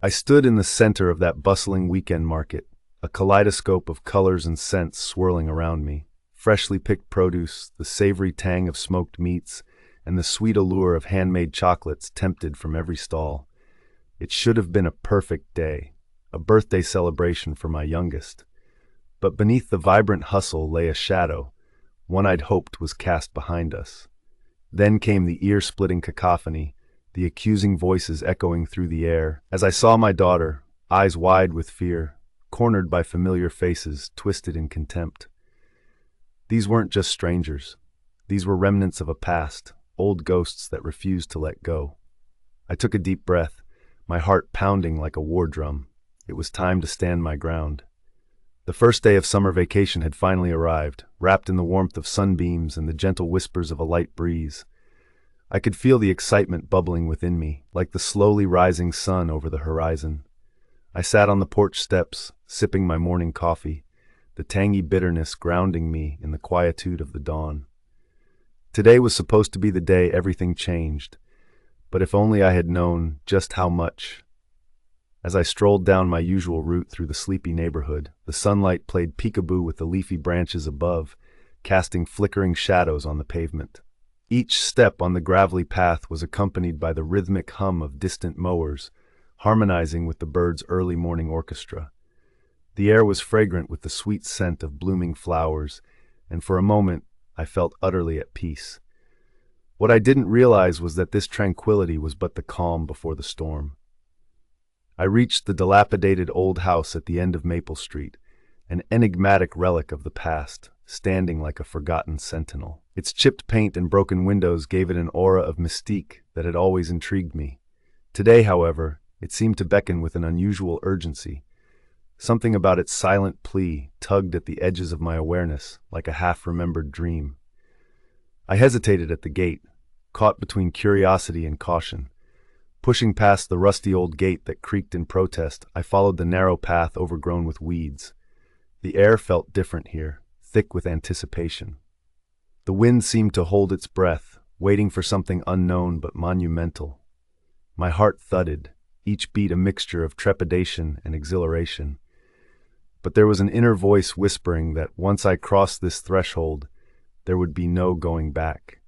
I stood in the center of that bustling weekend market, a kaleidoscope of colors and scents swirling around me. Freshly picked produce, the savory tang of smoked meats, and the sweet allure of handmade chocolates tempted from every stall. It should have been a perfect day, a birthday celebration for my youngest. But beneath the vibrant hustle lay a shadow, one I'd hoped was cast behind us. Then came the ear-splitting cacophony, the accusing voices echoing through the air, as I saw my daughter, eyes wide with fear, cornered by familiar faces, twisted in contempt. These weren't just strangers. These were remnants of a past, old ghosts that refused to let go. I took a deep breath, my heart pounding like a war drum. It was time to stand my ground. The first day of summer vacation had finally arrived, wrapped in the warmth of sunbeams and the gentle whispers of a light breeze. I could feel the excitement bubbling within me, like the slowly rising sun over the horizon. I sat on the porch steps, sipping my morning coffee, the tangy bitterness grounding me in the quietude of the dawn. Today was supposed to be the day everything changed, but if only I had known just how much. As I strolled down my usual route through the sleepy neighborhood, the sunlight played peekaboo with the leafy branches above, casting flickering shadows on the pavement. Each step on the gravelly path was accompanied by the rhythmic hum of distant mowers, harmonizing with the birds' early morning orchestra. The air was fragrant with the sweet scent of blooming flowers, and for a moment I felt utterly at peace. What I didn't realize was that this tranquility was but the calm before the storm. I reached the dilapidated old house at the end of Maple Street, an enigmatic relic of the past, standing like a forgotten sentinel. Its chipped paint and broken windows gave it an aura of mystique that had always intrigued me. Today, however, it seemed to beckon with an unusual urgency. Something about its silent plea tugged at the edges of my awareness, like a half-remembered dream. I hesitated at the gate, caught between curiosity and caution. Pushing past the rusty old gate that creaked in protest, I followed the narrow path overgrown with weeds. The air felt different here, thick with anticipation. The wind seemed to hold its breath, waiting for something unknown but monumental. My heart thudded, each beat a mixture of trepidation and exhilaration. But there was an inner voice whispering that once I crossed this threshold, there would be no going back.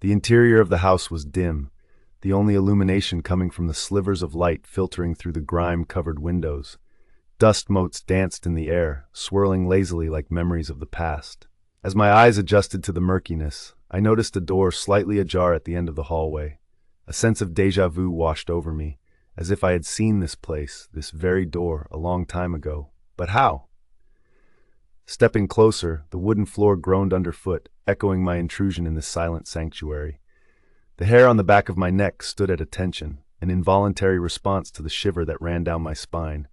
The interior of the house was dim, the only illumination coming from the slivers of light filtering through the grime-covered windows. Dust motes danced in the air, swirling lazily like memories of the past. As my eyes adjusted to the murkiness, I noticed a door slightly ajar at the end of the hallway. A sense of déjà vu washed over me, as if I had seen this place, this very door, a long time ago. But how? Stepping closer, the wooden floor groaned underfoot, echoing my intrusion in this silent sanctuary. The hair on the back of my neck stood at attention, an involuntary response to the shiver that ran down my spine.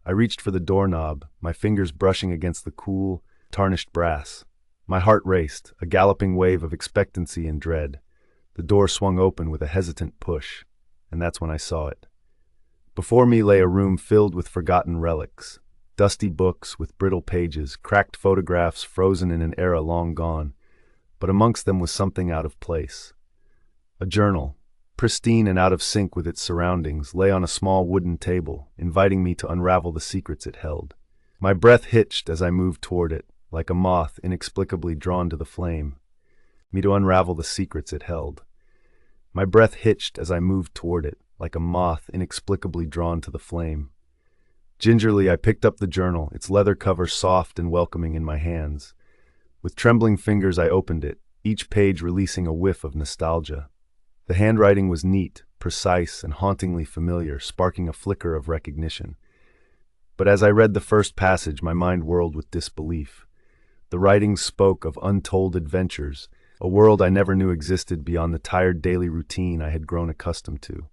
I reached for the doorknob, my fingers brushing against the cool, tarnished brass. My heart raced, a galloping wave of expectancy and dread. The door swung open with a hesitant push, and that's when I saw it. Before me lay a room filled with forgotten relics, dusty books with brittle pages, cracked photographs frozen in an era long gone, but amongst them was something out of place. A journal, pristine and out of sync with its surroundings, lay on a small wooden table, inviting me to unravel the secrets it held. My breath hitched as I moved toward it, like a moth inexplicably drawn to the flame. Me to unravel the secrets it held. My breath hitched as I moved toward it, like a moth inexplicably drawn to the flame. Gingerly, I picked up the journal, its leather cover soft and welcoming in my hands. With trembling fingers, I opened it, each page releasing a whiff of nostalgia. The handwriting was neat, precise, and hauntingly familiar, sparking a flicker of recognition. But as I read the first passage, my mind whirled with disbelief. The writing spoke of untold adventures, a world I never knew existed beyond the tired daily routine I had grown accustomed to.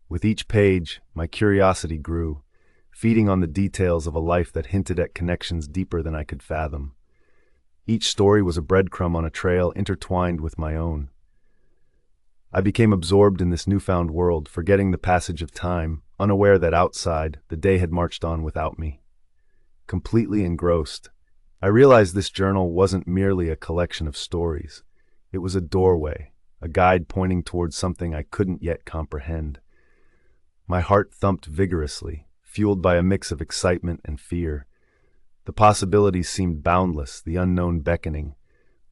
With each page, my curiosity grew, feeding on the details of a life that hinted at connections deeper than I could fathom. Each story was a breadcrumb on a trail intertwined with my own. I became absorbed in this newfound world, forgetting the passage of time, unaware that outside, the day had marched on without me. Completely engrossed, I realized this journal wasn't merely a collection of stories. It was a doorway, a guide pointing towards something I couldn't yet comprehend. My heart thumped vigorously, fueled by a mix of excitement and fear. The possibilities seemed boundless, the unknown beckoning.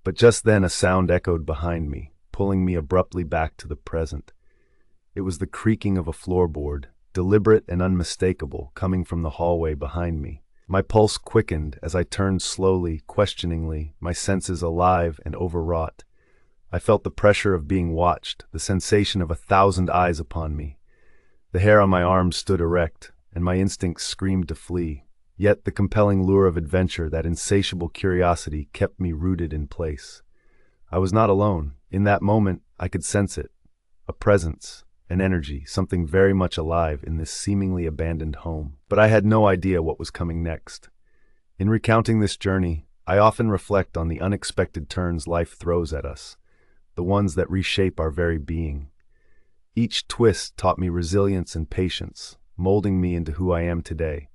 But just then a sound echoed behind me, pulling me abruptly back to the present. It was the creaking of a floorboard, deliberate and unmistakable, coming from the hallway behind me. My pulse quickened as I turned slowly, questioningly, my senses alive and overwrought. I felt the pressure of being watched, the sensation of 1,000 eyes upon me. The hair on my arms stood erect, and my instincts screamed to flee. Yet the compelling lure of adventure, that insatiable curiosity, kept me rooted in place. I was not alone. In that moment, I could sense it. A presence, an energy, something very much alive in this seemingly abandoned home. But I had no idea what was coming next. In recounting this journey, I often reflect on the unexpected turns life throws at us, the ones that reshape our very being. Each twist taught me resilience and patience, molding me into who I am today.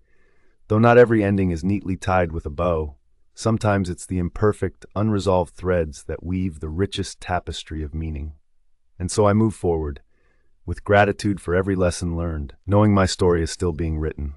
Though not every ending is neatly tied with a bow, sometimes it's the imperfect, unresolved threads that weave the richest tapestry of meaning. And so I move forward, with gratitude for every lesson learned, knowing my story is still being written.